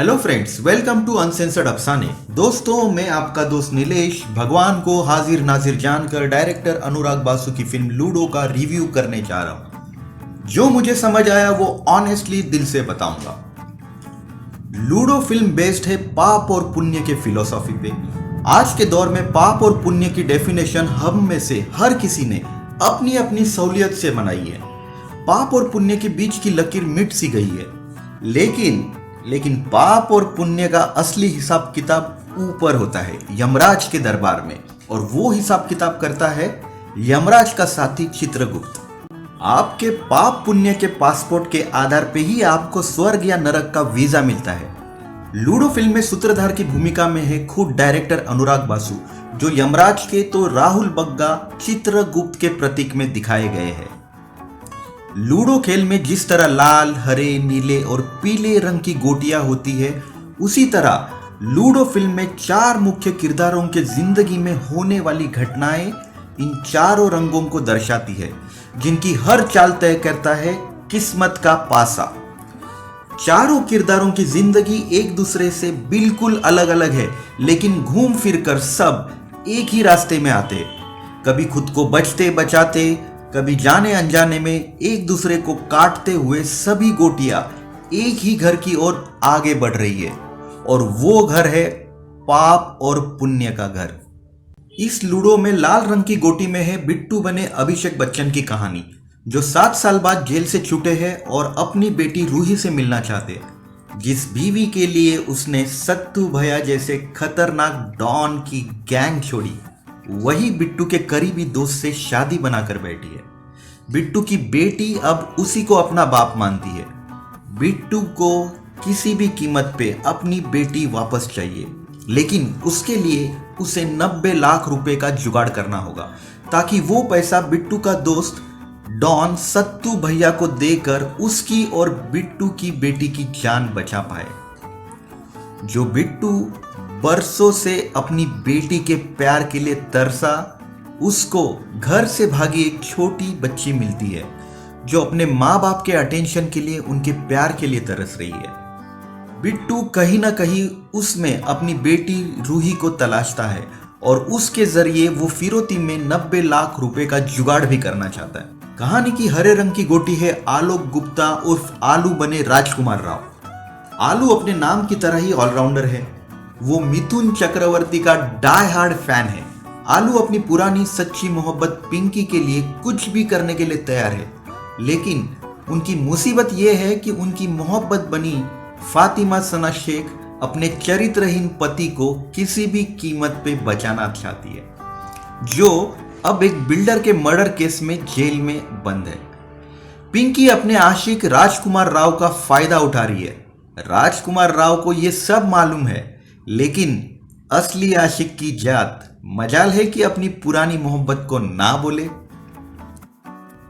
Hello friends, welcome to uncensored Afsane. दोस्तों, मैं आपका दोस्त नीलेश भगवान को हाजिर नाजिर जानकर डायरेक्टर अनुराग बासु की फिल्म लूडो का रिव्यू करने जा रहा हूं। जो मुझे समझ आया वो ऑनेस्टली दिल से बताऊंगा। लूडो फिल्म बेस्ड है पाप और पुण्य के फिलोसॉफी पे। आज के दौर में पाप और पुण्य की डेफिनेशन हम में से हर किसी ने अपनी अपनी सहूलियत से बनाई है। पाप और पुण्य के बीच की लकीर मिट सी गई है, लेकिन पाप और पुण्य का असली हिसाब किताब ऊपर होता है, यमराज के दरबार में, और वो हिसाब किताब करता है यमराज का साथी चित्रगुप्त। आपके पाप पुण्य के पासपोर्ट के आधार पे ही आपको स्वर्ग या नरक का वीजा मिलता है। लूडो फिल्म में सूत्रधार की भूमिका में है खुद डायरेक्टर अनुराग बासु, जो यमराज के तो राहुल बग्गा चित्रगुप्त के प्रतीक में दिखाए गए हैं। लूडो खेल में जिस तरह लाल, हरे, नीले और पीले रंग की गोटियां होती है, उसी तरह लूडो फिल्म में चार मुख्य किरदारों के जिंदगी में होने वाली घटनाएं इन चारों रंगों को दर्शाती है, जिनकी हर चाल तय करता है किस्मत का पासा। चारों किरदारों की जिंदगी एक दूसरे से बिल्कुल अलग अलग है, लेकिन घूम फिर कर सब एक ही रास्ते में आते हैं। कभी खुद को बचते बचाते, कभी जाने अनजाने में एक दूसरे को काटते हुए सभी गोटियां एक ही घर की ओर आगे बढ़ रही है, और वो घर है पाप और पुण्य का घर। इस लूडो में लाल रंग की गोटी में है बिट्टू बने अभिषेक बच्चन की कहानी, जो 7 साल बाद जेल से छूटे हैं और अपनी बेटी रूही से मिलना चाहते हैं, जिस बीवी के लिए उसने सत्तू भैया जैसे खतरनाक डॉन की गैंग छोड़ी, वही बिट्टू के करीबी दोस्त से शादी बनाकर बैठी है। बिट्टू की बेटी अब उसी को अपना बाप मानती है। बिट्टू को किसी भी कीमत पे अपनी बेटी वापस चाहिए, लेकिन उसके लिए उसे 90 लाख रुपए का जुगाड़ करना होगा, ताकि वो पैसा बिट्टू का दोस्त डॉन सत्तू भैया को देकर उसकी और बिट्टू की बेटी की जान बचा पाए। जो बिट्टू बरसों से अपनी बेटी के प्यार के लिए तरसा, उसको घर से भागी एक छोटी बच्ची मिलती है, जो अपने माँ बाप के अटेंशन के लिए, उनके प्यार के लिए तरस रही है। बिट्टू कहीं ना कहीं उसमें अपनी बेटी रूही को तलाशता है, और उसके जरिए वो फिरौती में 90 लाख रुपए का जुगाड़ भी करना चाहता है। कहानी की हरे रंग की गोटी है आलोक गुप्ता उर्फ आलू बने राजकुमार राव। आलू अपने नाम की तरह ही ऑलराउंडर है। वो मिथुन चक्रवर्ती का डाई हार्ड फैन है। आलू अपनी पुरानी सच्ची मोहब्बत पिंकी के लिए कुछ भी करने के लिए तैयार है, लेकिन उनकी मुसीबत यह है कि उनकी मोहब्बत बनी फातिमा सना शेख अपने चरित्रहीन पति को किसी भी कीमत पे बचाना चाहती है, जो अब एक बिल्डर के मर्डर केस में जेल में बंद है। पिंकी अपने आशिक राजकुमार राव का फायदा उठा रही है। राजकुमार राव को यह सब मालूम है, लेकिन असली आशिक की जात मजाल है कि अपनी पुरानी मोहब्बत को ना बोले।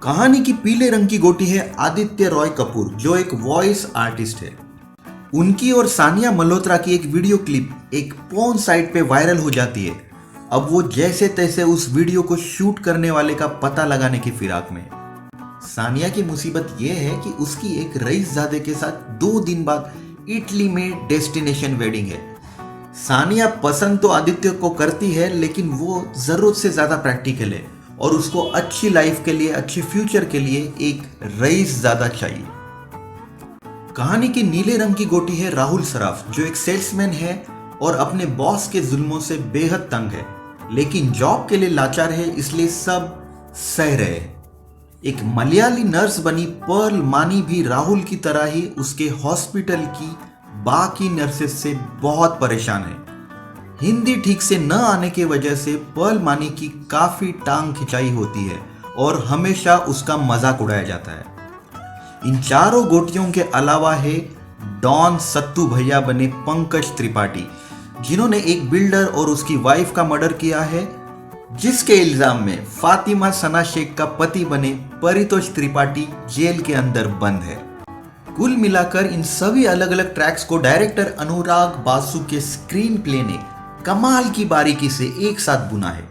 कहानी की पीले रंग की गोटी है आदित्य रॉय कपूर, जो एक वॉइस आर्टिस्ट है। उनकी और सानिया मल्होत्रा की एक वीडियो क्लिप एक पोर्न साइट पे वायरल हो जाती है। अब वो जैसे तैसे उस वीडियो को शूट करने वाले का पता लगाने की फिराक में है। सानिया की मुसीबत यह है कि उसकी एक रईसजादे के साथ 2 दिन बाद इटली में डेस्टिनेशन वेडिंग है। सानिया पसंद तो आदित्य को करती है, लेकिन वो जरूरत से ज्यादा प्रैक्टिकल है, और उसको अच्छी लाइफ के लिए, अच्छी फ्यूचर के लिए एक रईसजादा चाहिए। कहानी की नीले रंग की गोटी है राहुल सराफ, जो एक सेल्समैन है और अपने बॉस के जुल्मों से बेहद तंग है, लेकिन जॉब के लिए लाचार है, इसलिए सब सह रहे हैं। एक मलयाली नर्स बनी पर्ल मानी भी राहुल की तरह ही उसके हॉस्पिटल की बाकी नर्सेस से बहुत परेशान है। हिंदी ठीक से न आने की वजह से पर्ल मानी की काफी टांग खिंचाई होती है और हमेशा उसका मजाक उड़ाया जाता है। इन चारों गोटियों के अलावा है डॉन सत्तू भैया बने पंकज त्रिपाठी, जिन्होंने एक बिल्डर और उसकी वाइफ का मर्डर किया है, जिसके इल्जाम में फातिमा सना शेख का पति बने परितोष त्रिपाठी जेल के अंदर बंद है। कुल मिलाकर इन सभी अलग अलग ट्रैक्स को डायरेक्टर अनुराग बासु के स्क्रीन प्ले ने कमाल की बारीकी से एक साथ बुना है।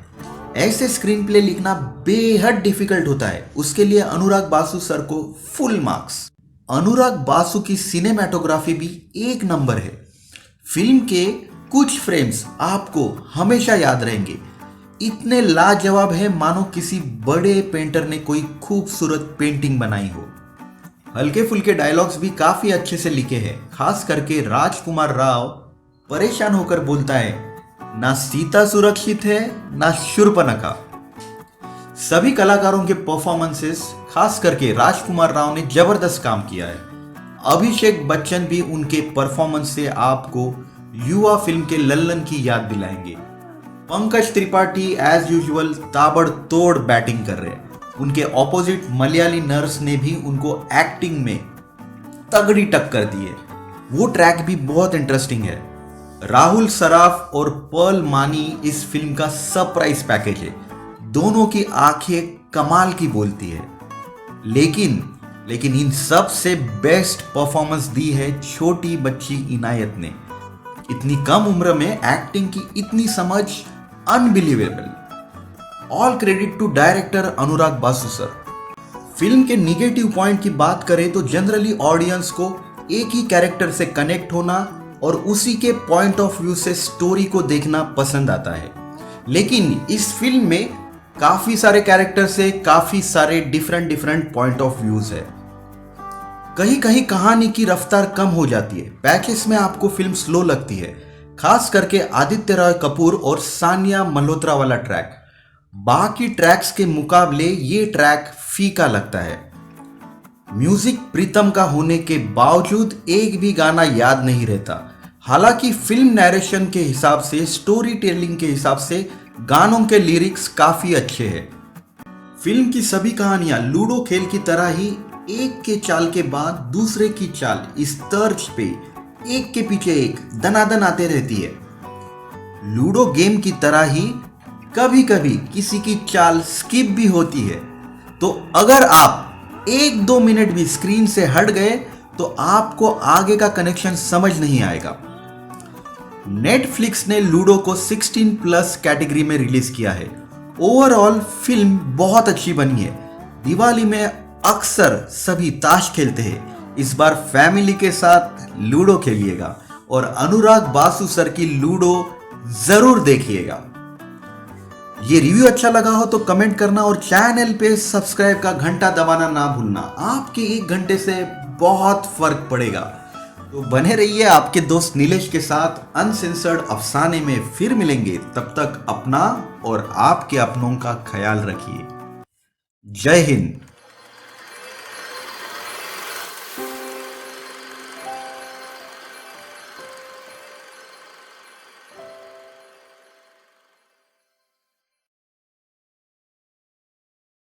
ऐसे स्क्रीन प्ले लिखना बेहद डिफिकल्ट होता है, उसके लिए अनुराग बासु सर को फुल मार्क्स। अनुराग बासु की सिनेमैटोग्राफी भी एक नंबर है। फिल्म के कुछ फ्रेम्स आपको हमेशा याद रहेंगे, इतने लाजवाब है मानो किसी बड़े पेंटर ने कोई खूबसूरत पेंटिंग बनाई हो। हल्के फुल्के डायलॉग्स भी काफी अच्छे से लिखे हैं, खास करके राजकुमार राव परेशान होकर बोलता है, ना सीता सुरक्षित है ना शूर्पणखा। सभी कलाकारों के परफॉर्मेंसेस, खास करके राजकुमार राव ने जबरदस्त काम किया है। अभिषेक बच्चन भी उनके परफॉर्मेंस से आपको युवा फिल्म के लल्लन की याद दिलाएंगे। पंकज त्रिपाठी एज यूजुअल ताबड़तोड़ बैटिंग कर रहे हैं। उनके ऑपोजिट मलयाली नर्स ने भी उनको एक्टिंग में तगड़ी टक्कर दी है। वो ट्रैक भी बहुत इंटरेस्टिंग है। राहुल सराफ और पर्ल मानी इस फिल्म का सरप्राइज पैकेज है। दोनों की आंखें कमाल की बोलती है। लेकिन इन सब से बेस्ट परफॉर्मेंस दी है छोटी बच्ची इनायत ने। इतनी कम उम्र में एक्टिंग की इतनी समझ, unbelievable. All credit to director Anurag Basu sir. Film के निगेटिव पॉइंट की बात करें तो जनरली ऑडियंस को एक ही कैरेक्टर से कनेक्ट होना और उसी के पॉइंट ऑफ व्यू से स्टोरी को देखना पसंद आता है। लेकिन इस फिल्म में काफी सारे कैरेक्टर से काफी सारे डिफरेंट पॉइंट ऑफ व्यूज है। कहीं कहीं कहानी की रफ्तार कम हो जाती है। पैचेस में आपको फिल्म स्लो लगती है, खास करके आदित्य रॉय कपूर और सानिया मल्होत्रा वाला ट्रैक। बाकी ट्रैक्स के मुकाबले ये ट्रैक फीका लगता है। म्यूजिक प्रीतम का होने के बावजूद एक भी गाना याद नहीं रहता। हालांकि फिल्म नैरेशन के हिसाब से, स्टोरी टेलिंग के हिसाब से गानों के लिरिक्स काफी अच्छे हैं। फिल्म की सभी कहानियां लूडो खेल की तरह ही एक के चाल के बाद दूसरे की चाल इस तर्ज पे एक के पीछे एक दनादन आते रहती है। लूडो गेम की तरह ही कभी कभी किसी की चाल स्किप भी होती है, तो अगर आप 1-2 मिनट भी स्क्रीन से हट गए तो आपको आगे का कनेक्शन समझ नहीं आएगा। नेटफ्लिक्स ने लूडो को 16+ कैटेगरी में रिलीज किया है। ओवरऑल फिल्म बहुत अच्छी बनी है। दिवाली में अक्सर सभी ताश खेलते हैं, इस बार फैमिली के साथ लूडो खेलिएगा और अनुराग बासु सर की लूडो जरूर देखिएगा। ये रिव्यू अच्छा लगा हो तो कमेंट करना और चैनल पे सब्सक्राइब का घंटा दबाना ना भूलना। आपके 1 घंटे से बहुत फर्क पड़ेगा। तो बने रहिए आपके दोस्त नीलेश के साथ। अनसेंसर्ड अफसाने में फिर मिलेंगे। तब तक अपना और आपके अपनों का ख्याल रखिए। जय हिंद।